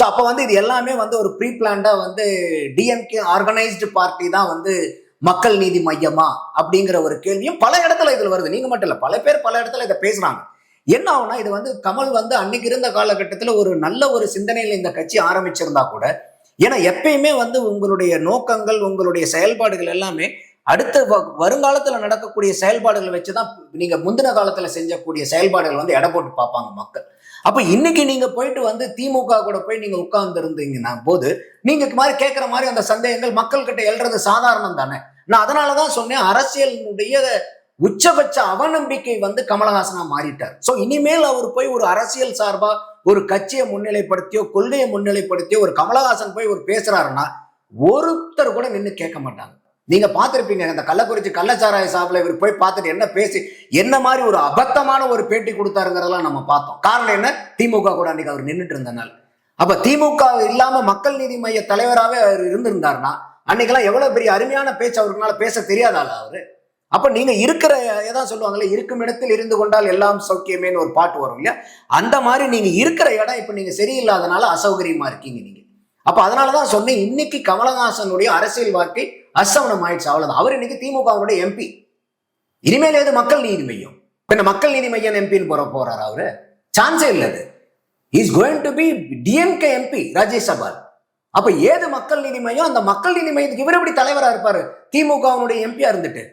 So அப்போ வந்து இது எல்லாமே வந்து ஒரு ப்ரீ பிளான்டா வந்து டிஎம்கே ஆர்கனைஸ்டு பார்ட்டி தான் வந்து மக்கள் நீதி மையமா அப்படிங்கிற ஒரு கேள்வியும் பல இடத்துல இதுல வருது. நீங்க மட்டும் இல்ல, பல பேர் பல இடத்துல இதை பேசுறாங்க. என்ன ஆகுனா, இது வந்து கமல் வந்து அன்னைக்கு இருந்த காலகட்டத்தில் ஒரு நல்ல ஒரு சிந்தனையில் இந்த கட்சி ஆரம்பிச்சிருந்தா கூட, ஏன்னா எப்பயுமே வந்து உங்களுடைய நோக்கங்கள், உங்களுடைய செயல்பாடுகள் எல்லாமே அடுத்த வருங்காலத்துல நடக்கக்கூடிய செயல்பாடுகளை வச்சுதான் நீங்க முந்தின காலத்துல செஞ்சக்கூடிய செயல்பாடுகள் வந்து எடை போட்டு பார்ப்பாங்க மக்கள். அப்ப இன்னைக்கு நீங்க போயிட்டு வந்து திமுக கூட போய் நீங்க உட்கார்ந்து இருந்தீங்கன்னா போது நீங்க மாதிரி கேட்கிற மாதிரி அந்த சந்தேகங்கள் மக்கள் கிட்ட எழுறது சாதாரணம் தானே. நான் அதனாலதான் சொன்னேன், அரசியலினுடைய உச்சபட்ச அவநம்பிக்கை வந்து கமலஹாசனா மாறிட்டார். சோ இனிமேல் அவர் போய் ஒரு அரசியல் சார்பா ஒரு கட்சியை முன்னிலைப்படுத்தியோ கொள்கையை முன்னிலைப்படுத்தியோ ஒரு கமலஹாசன் போய் ஒரு பேசுறாருன்னா ஒருத்தர் கூட நின்று கேட்க மாட்டாங்க. நீங்க பார்த்திருப்பீங்க, அந்த கள்ளக்குறிச்சி கள்ளச்சாராய சாப்பிட இவர் போய் பார்த்துட்டு என்ன பேசி என்ன மாதிரி ஒரு அபத்தமான ஒரு பேட்டி கொடுத்தாருங்கிறதெல்லாம் நம்ம பார்த்தோம். காரணம் என்ன? திமுக கூட அன்னைக்கு அவர் நின்றுட்டு இருந்தனால. அப்ப திமுக இல்லாம மக்கள் நீதி மைய தலைவராகவே அவர் இருந்திருந்தாருன்னா அன்னைக்கெல்லாம் எவ்வளவு பெரிய அருமையான பேச்சு அவருக்குனால பேச தெரியாதால அவரு. அப்ப நீங்க இருக்கிற ஏதாவது சொல்லுவாங்கல்ல, இருக்கும் இடத்தில் இருந்து கொண்டால் எல்லாம் சௌக்கியமேன்னு ஒரு பாட்டு வரும் இல்லையா, அந்த மாதிரி நீங்க இருக்கிற இடம் இப்ப நீங்க சரியில்லாதனால அசௌகரியமா இருக்கீங்க நீங்க. அப்ப அதனாலதான் சொன்னேன், இன்னைக்கு கமலஹாசனுடைய அரசியல் வாழ்க்கை அசவனம் ஆயிடுச்சு, அவ்வளவுதான். அவர் இன்னைக்கு திமுகவுடைய எம்பி. இனிமேல் ஏது மக்கள் நீதி மையம்? இந்த மக்கள் நீதி மையம் எம்பின்னு போறாரு அவரு? சான்ஸே இல்லது. Is going to be DMK MP Rajya Sabha. அப்ப ஏது மக்கள் நீதி மையம்? அந்த மக்கள் நீதி மையத்துக்கு இவர் எப்படி தலைவரா இருப்பாரு திமுகவுடைய எம்பியா இருந்துட்டு?